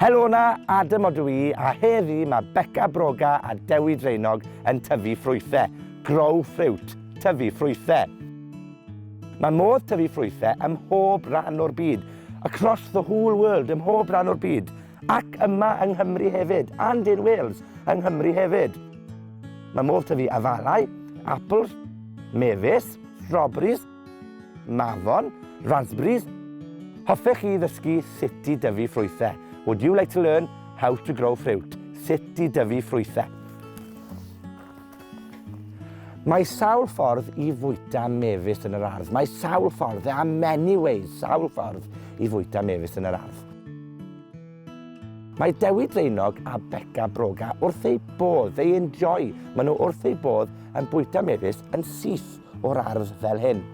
Helo na, Adam o dwi, a heddi mae Beca Broga a Dewi Dreinog yn tyfu ffrwythau. Grow fruit, tyfu ffrwythau. Mae modd tyfu ffrwythau ym mhob ran o'r byd, across the whole world, ym mhob ran o'r byd, ac yma yng Nghymru hefyd, and in Wales, yng Nghymru hefyd. Mae modd tyfu afalau, apples, mefus, strawberries, mafon, raspberries. Hoffech chi ddysgu sut i dyfu ffrwythau? Would you like to learn how to grow fruit? Sut i dyfu ffrwythau? Mae sawl ffordd i fwyta mefus yn yr ardd. Mae sawl ffordd, there are many ways, sawl ffordd i fwyta mefus yn yr ardd. Mae Dewi Dreinog a Beca Broga wrth eu bodd, they enjoy. Maen nhw wrth eu bodd yn bwyta mefus yn syth o'r ardd fel hyn.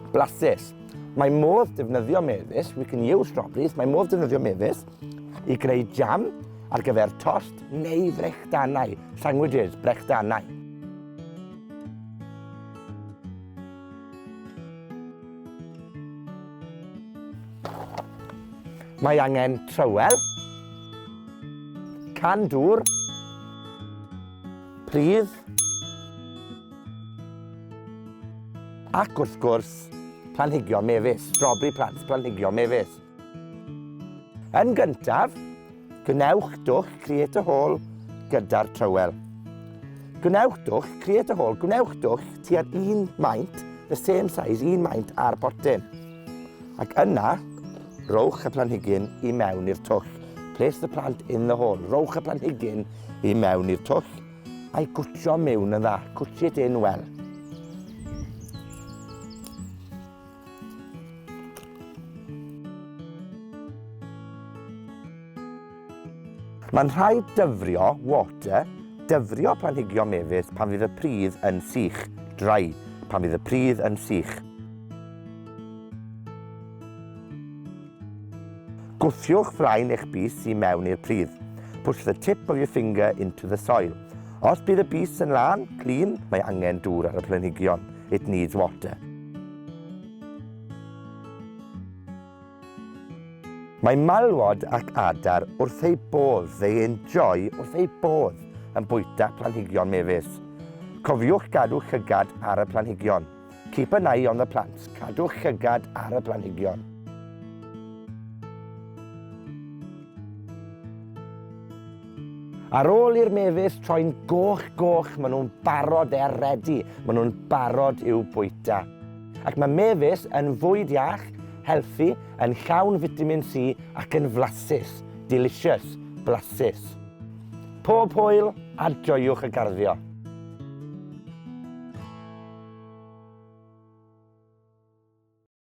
Blasus. Mae modd defnyddio mefus, we can use strawberries, mae modd defnyddio mefus i greu jam ar gyfer tost neu frechdannau, sandwiches, brechdannau. Mae angen trywel, can dŵr, pridd, ac wrth gwrs, planhigion mefus, strawberry plants, planhigion mefus. Yn gyntaf, gwnewch dwll, create a hole, gyda'r trywel. Gwnewch dwll, create a hole, gwnewch dwll tua 1 maint, the same size, 1 maint ar botyn. Ac yna, rowch y planhigyn i mewn i'r twll. Place the plant in the hole. Rowch y planhigyn i mewn i'r twll a'i gwtio mewn yn dda. Gwtio it in well. Mae'n rhaid dyfrio water, dyfrio planhigion mefus pan fydd y pridd yn sych, dry, pan fydd y pridd yn sych. Gwthiwch flaen eich bys i mewn i'r pridd. Push the tip of your finger into the soil. Os bydd y bys yn lan, clean, mae angen dŵr ar y planhigion. It needs water. Mae malwod ac adar wrth eu bodd, they enjoy wrth eu bodd yn bwyta planhigion mefus. Cofiwch gadw llygad ar y planhigion. Keep an eye on the plants. Cadwch llygad ar y planhigion. Ar ôl i'r mefus troi'n goch, maen nhw'n barod ready. Maen nhw'n barod i'w bwyta. Ac mae mefus yn fwyd iach, healthy, yn llawn vitamin C ac yn flasus, delicious, blasus. Pob hwyl a joiwch y garddio.